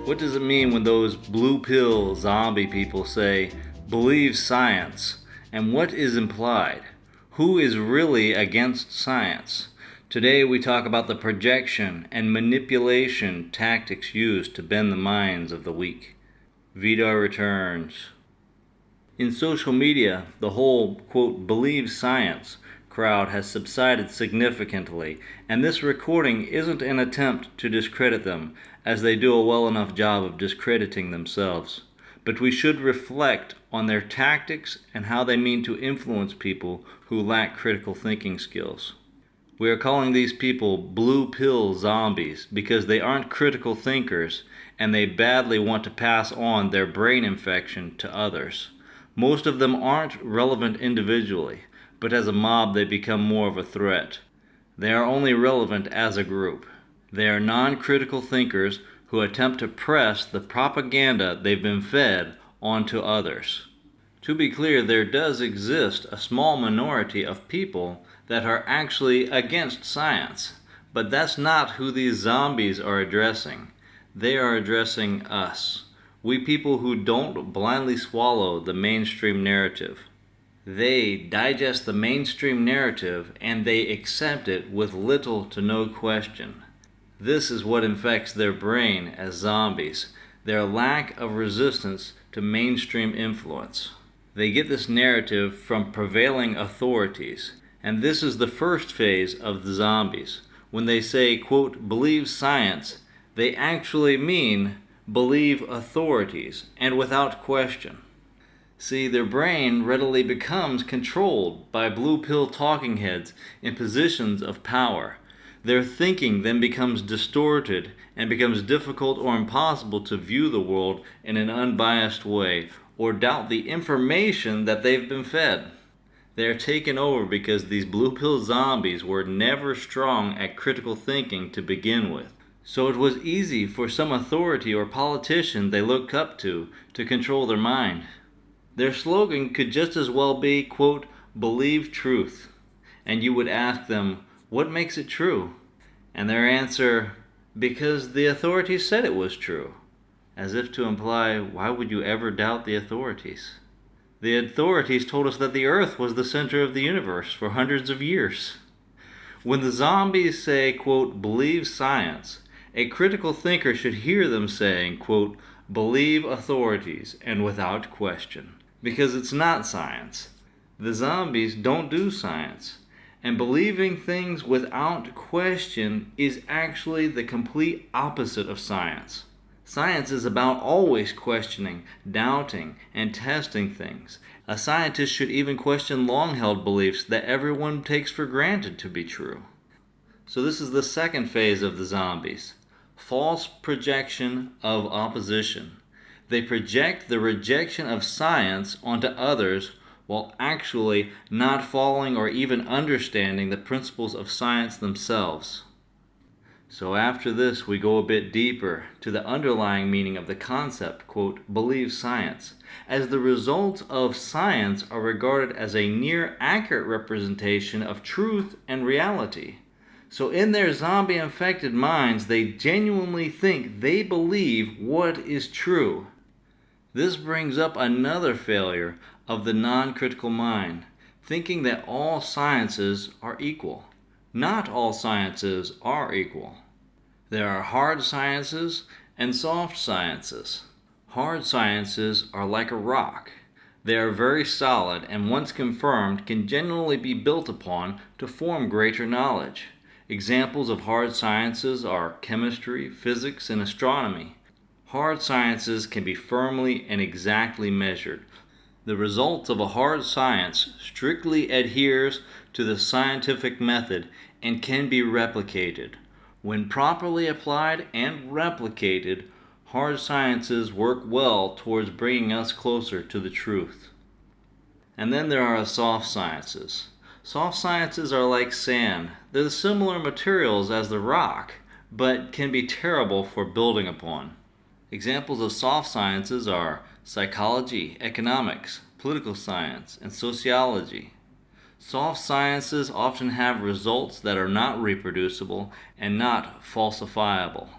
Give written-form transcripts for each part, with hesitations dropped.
What does it mean when those blue pill zombie people say, believe science? And what is implied? Who is really against science? Today we talk about the projection and manipulation tactics used to bend the minds of the weak. VidarReturns. In social media, the whole, quote, believe science crowd has subsided significantly, and this recording isn't an attempt to discredit them, as they do a well enough job of discrediting themselves. But we should reflect on their tactics and how they mean to influence people who lack critical thinking skills. We are calling these people blue pill zombies because they aren't critical thinkers and they badly want to pass on their brain infection to others. Most of them aren't relevant individually, but as a mob they become more of a threat. They are only relevant as a group. They are non-critical thinkers who attempt to press the propaganda they've been fed onto others. To be clear, there does exist a small minority of people that are actually against science, but that's not who these zombies are addressing. They are addressing us, we people who don't blindly swallow the mainstream narrative. They digest the mainstream narrative and they accept it with little to no question. This is what infects their brain as zombies, their lack of resistance to mainstream influence. They get this narrative from prevailing authorities, and this is the first phase of the zombies. When they say, quote, believe science, they actually mean believe authorities, and without question. See, their brain readily becomes controlled by blue pill talking heads in positions of power. Their thinking then becomes distorted and becomes difficult or impossible to view the world in an unbiased way or doubt the information that they've been fed. They are taken over because these blue pill zombies were never strong at critical thinking to begin with. So it was easy for some authority or politician they looked up to control their mind. Their slogan could just as well be, quote, believe truth. And you would ask them, what makes it true? And their answer, because the authorities said it was true. As if to imply, why would you ever doubt the authorities? The authorities told us that the earth was the center of the universe for hundreds of years. When the zombies say, quote, believe science, a critical thinker should hear them saying, quote, believe authorities and without question. Because it's not science. The zombies don't do science. And believing things without question is actually the complete opposite of science. Science is about always questioning, doubting, and testing things. A scientist should even question long-held beliefs that everyone takes for granted to be true. So this is the second phase of the zombies. False projection of opposition. They project the rejection of science onto others while actually not following or even understanding the principles of science themselves. So after this, we go a bit deeper to the underlying meaning of the concept, quote, believe science, as the results of science are regarded as a near accurate representation of truth and reality. So in their zombie-infected minds, they genuinely think they believe what is true. This brings up another failure of the non-critical mind, thinking that all sciences are equal. Not all sciences are equal. There are hard sciences and soft sciences. Hard sciences are like a rock. They are very solid and once confirmed can generally be built upon to form greater knowledge. Examples of hard sciences are chemistry, physics, and astronomy. Hard sciences can be firmly and exactly measured. The results of a hard science strictly adheres to the scientific method and can be replicated. When properly applied and replicated, hard sciences work well towards bringing us closer to the truth. And then there are soft sciences. Soft sciences are like sand. They're similar materials as the rock, but can be terrible for building upon. Examples of soft sciences are psychology, economics, political science, and sociology. Soft sciences often have results that are not reproducible and not falsifiable.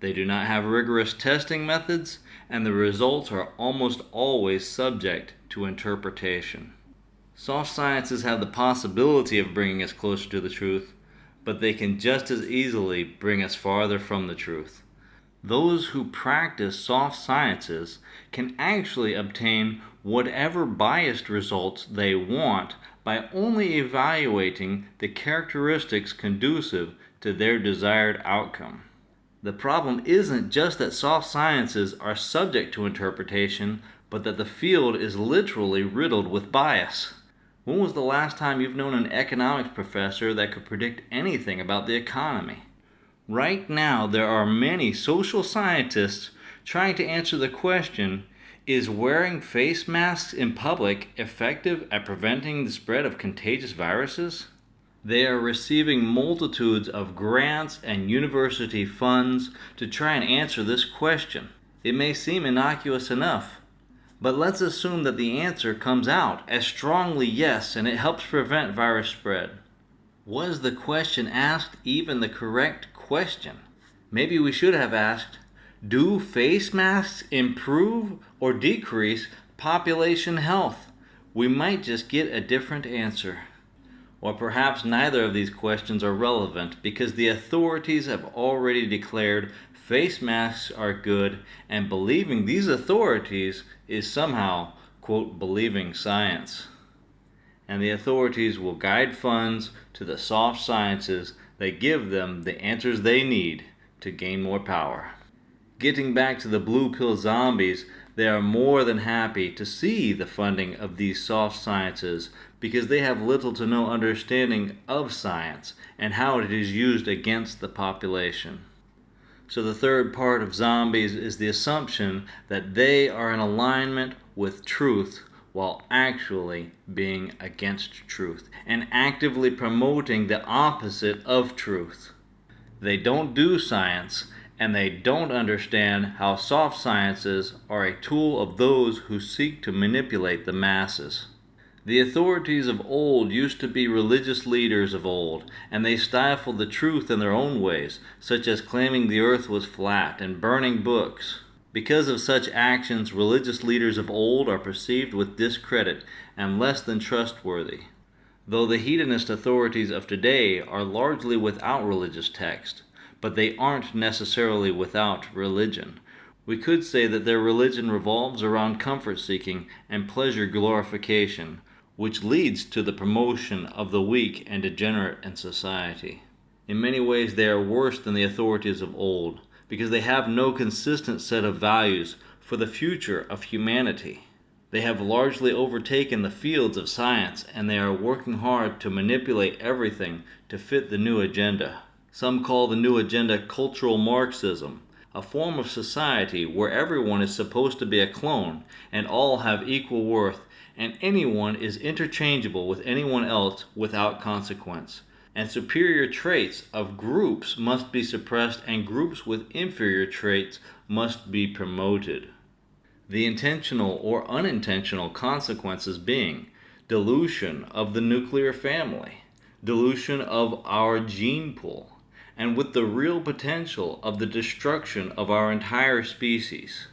They do not have rigorous testing methods, and the results are almost always subject to interpretation. Soft sciences have the possibility of bringing us closer to the truth, but they can just as easily bring us farther from the truth. Those who practice soft sciences can actually obtain whatever biased results they want by only evaluating the characteristics conducive to their desired outcome. The problem isn't just that soft sciences are subject to interpretation, but that the field is literally riddled with bias. When was the last time you've known an economics professor that could predict anything about the economy? Right now, there are many social scientists trying to answer the question, is wearing face masks in public effective at preventing the spread of contagious viruses? They are receiving multitudes of grants and university funds to try and answer this question. It may seem innocuous enough, but let's assume that the answer comes out as strongly yes and it helps prevent virus spread. Was the question asked even the correct question? Maybe we should have asked, do face masks improve or decrease population health? We might just get a different answer. Or perhaps neither of these questions are relevant because the authorities have already declared face masks are good, and believing these authorities is somehow, quote, believing science. And the authorities will guide funds to the soft sciences that give them the answers they need to gain more power. Getting back to the blue pill zombies, they are more than happy to see the funding of these soft sciences because they have little to no understanding of science and how it is used against the population. So the third part of zombies is the assumption that they are in alignment with truth while actually being against truth and actively promoting the opposite of truth. They don't do science, and they don't understand how soft sciences are a tool of those who seek to manipulate the masses. The authorities of old used to be religious leaders of old, and they stifled the truth in their own ways, such as claiming the earth was flat and burning books. Because of such actions, religious leaders of old are perceived with discredit and less than trustworthy. Though the hedonist authorities of today are largely without religious text, but they aren't necessarily without religion. We could say that their religion revolves around comfort-seeking and pleasure glorification, which leads to the promotion of the weak and degenerate in society. In many ways, they are worse than the authorities of old, because they have no consistent set of values for the future of humanity. They have largely overtaken the fields of science, and they are working hard to manipulate everything to fit the new agenda. Some call the new agenda cultural Marxism, a form of society where everyone is supposed to be a clone and all have equal worth, and anyone is interchangeable with anyone else without consequence. And superior traits of groups must be suppressed, and groups with inferior traits must be promoted. The intentional or unintentional consequences being dilution of the nuclear family, dilution of our gene pool, and with the real potential of the destruction of our entire species.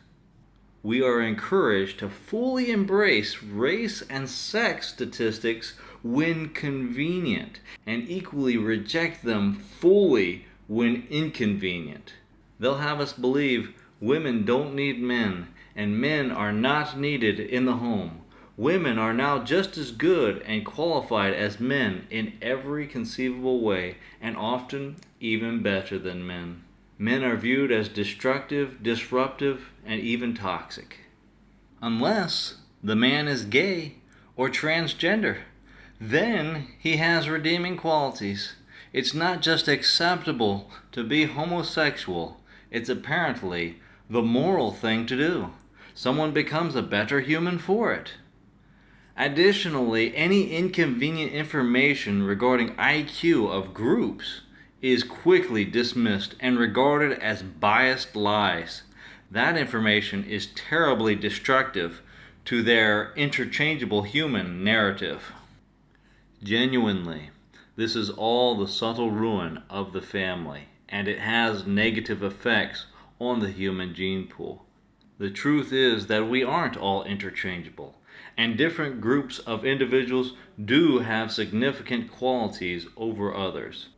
We are encouraged to fully embrace race and sex statistics when convenient, and equally reject them fully when inconvenient. They'll have us believe women don't need men, and men are not needed in the home. Women are now just as good and qualified as men in every conceivable way, and often even better than men. Men are viewed as destructive, disruptive, and even toxic. Unless the man is gay or transgender, then he has redeeming qualities. It's not just acceptable to be homosexual, it's apparently the moral thing to do. Someone becomes a better human for it. Additionally, any inconvenient information regarding IQ of groups is quickly dismissed and regarded as biased lies. That information is terribly destructive to their interchangeable human narrative. Genuinely, this is all the subtle ruin of the family, and it has negative effects on the human gene pool. The truth is that we aren't all interchangeable, and different groups of individuals do have significant qualities over others.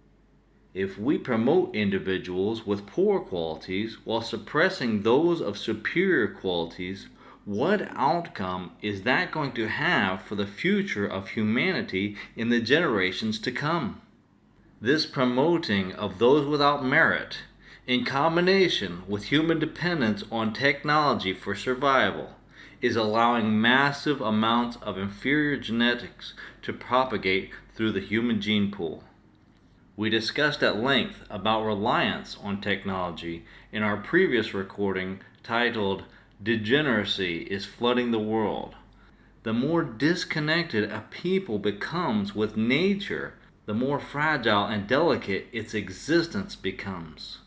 If we promote individuals with poor qualities while suppressing those of superior qualities, what outcome is that going to have for the future of humanity in the generations to come? This promoting of those without merit, in combination with human dependence on technology for survival, is allowing massive amounts of inferior genetics to propagate through the human gene pool. We discussed at length about reliance on technology in our previous recording titled "Degeneracy is Flooding the World." The more disconnected a people becomes with nature, the more fragile and delicate its existence becomes.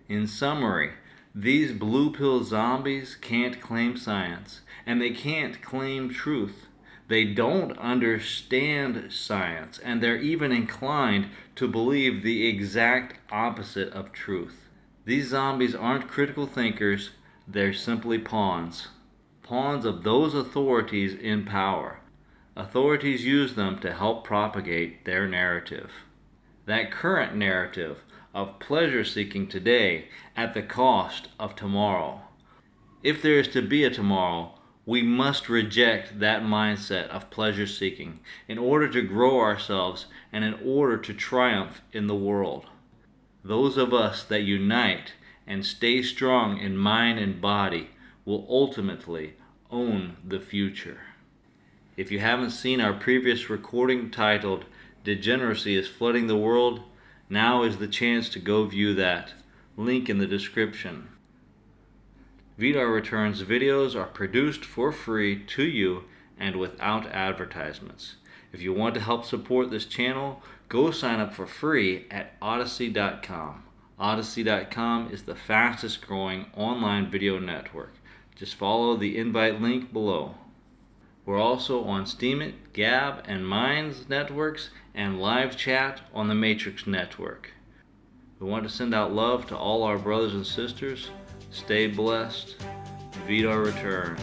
In summary, these blue pill zombies can't claim science, and they can't claim truth. They don't understand science, and they're even inclined to believe the exact opposite of truth. These zombies aren't critical thinkers, they're simply pawns. Pawns of those authorities in power. Authorities use them to help propagate their narrative. That current narrative of pleasure seeking today at the cost of tomorrow. If there is to be a tomorrow, we must reject that mindset of pleasure seeking in order to grow ourselves and in order to triumph in the world. Those of us that unite and stay strong in mind and body will ultimately own the future. If you haven't seen our previous recording titled "Degeneracy is Flooding the World," now is the chance to go view that. Link in the description. VidarReturns videos are produced for free to you and without advertisements. If you want to help support this channel, go sign up for free at ODYSEE.com. ODYSEE.com is the fastest growing online video network. Just follow the invite link below. We're also on Steemit, Gab, and Minds networks and live chat on the Matrix network. We want to send out love to all our brothers and sisters. Stay blessed. VidarReturns.